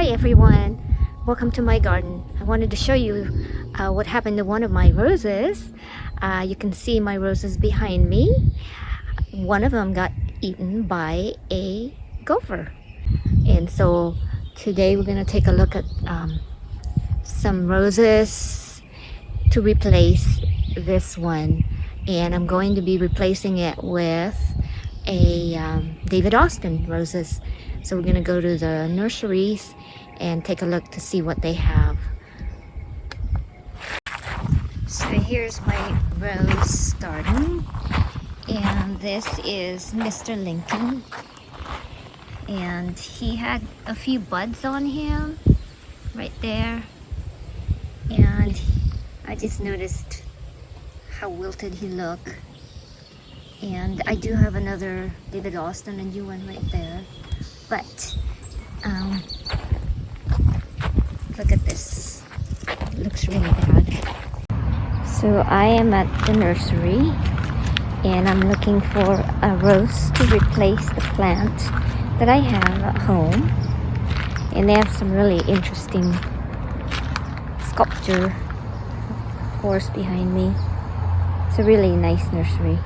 Hi everyone, welcome to my garden. I wanted to show you what happened to one of my roses. You can see my roses behind me. One of them got eaten by a gopher. And so today we're going to take a look at some roses to replace this one. And I'm going to be replacing it with a David Austin roses. So we're going to go to the nurseries and take a look to see what they have. So here's my rose garden, and this is Mr. Lincoln, and he had a few buds on him right there, and I just noticed how wilted he looked. And I do have another David Austin, a new one right there, but look at this, it looks really bad. So I am at the nursery and I'm looking for a rose to replace the plant that I have at home, and they have some really interesting sculpture horse behind me. It's a really nice nursery.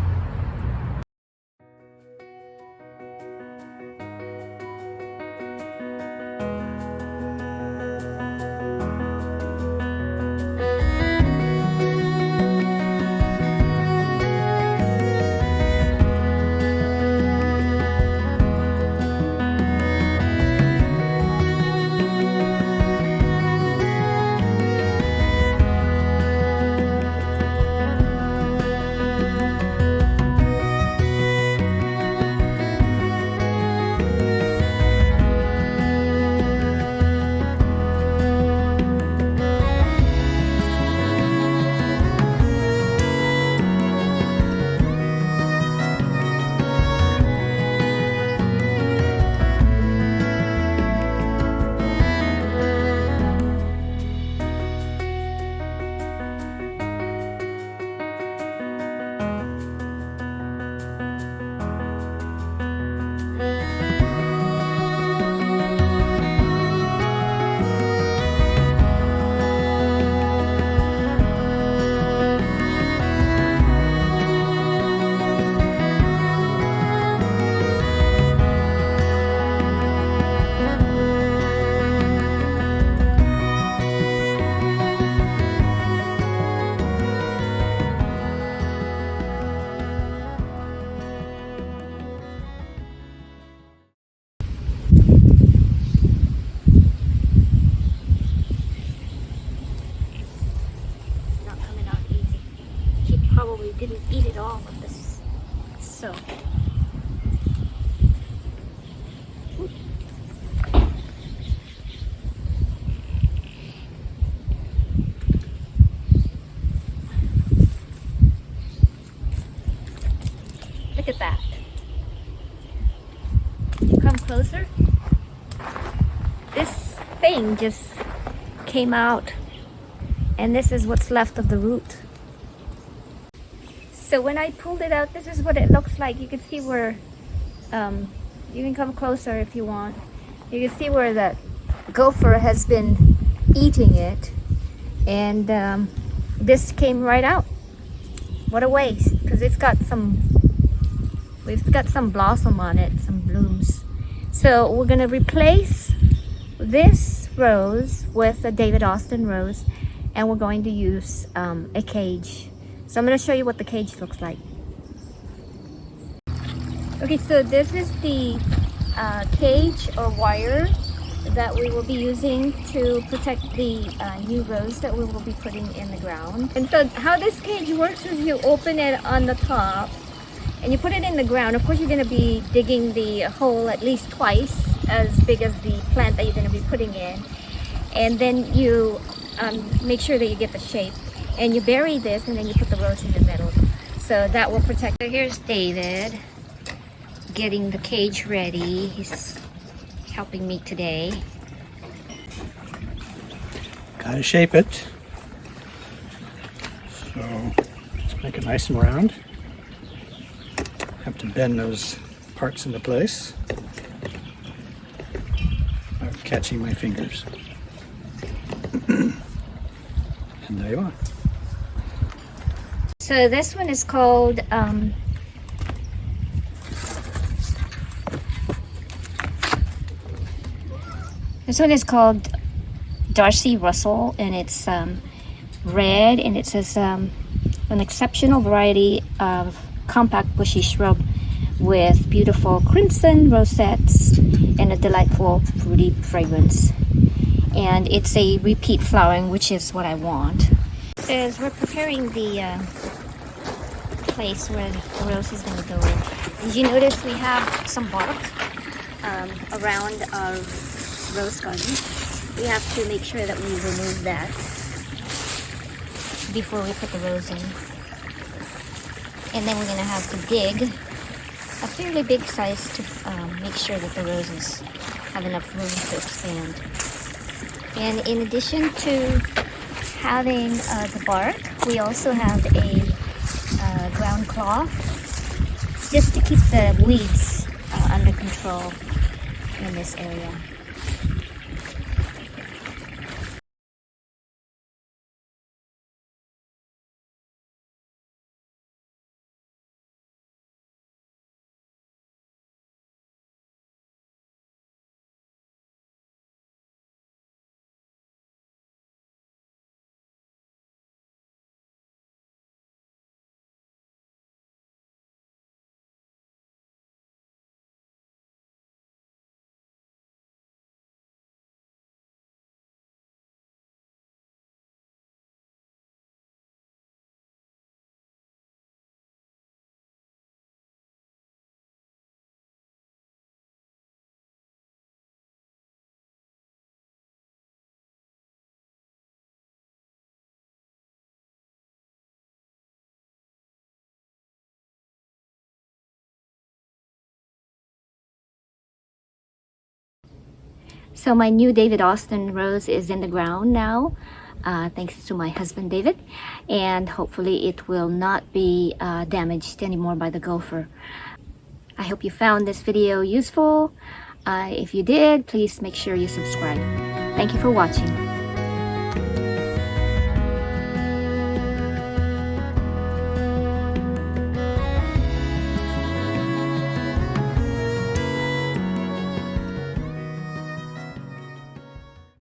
Probably didn't eat it all of this. So look at that. You come closer. This thing just came out, and this is what's left of the root. So when I pulled it out, this is what it looks like. You can see where, you can come closer if you want. You can see where the gopher has been eating it. And this came right out. What a waste, because we've got some blossom on it, some blooms. So we're gonna replace this rose with a David Austin rose, and we're going to use a cage. So I'm going to show you what the cage looks like. Okay, so this is the cage or wire that we will be using to protect the new rose that we will be putting in the ground. And so how this cage works is you open it on the top and you put it in the ground. Of course, you're going to be digging the hole at least twice as big as the plant that you're going to be putting in. And then you make sure that you get the shape. And you bury this, and then you put the rose in the middle. So that will protect. So here's David getting the cage ready. He's helping me today. Gotta shape it. So let's make it nice and round. Have to bend those parts into place. catching my fingers. And there you are. So this one is called Darcy Russell, and it's red, and it says an exceptional variety of compact bushy shrub with beautiful crimson rosettes and a delightful fruity fragrance. And it's a repeat flowering, which is what I want. As we're preparing the place where the rose is going to go, did you notice we have some bark around our rose garden? We have to make sure that we remove that before we put the rose in. And then we're going to have to dig a fairly big size to make sure that the roses have enough room to expand. And in addition to having the bark, we also have a ground cloth just to keep the weeds under control in this area. So my new David Austin rose is in the ground now, thanks to my husband David, and hopefully it will not be damaged anymore by the gopher. I hope you found this video useful. If you did, please make sure you subscribe. Thank you for watching.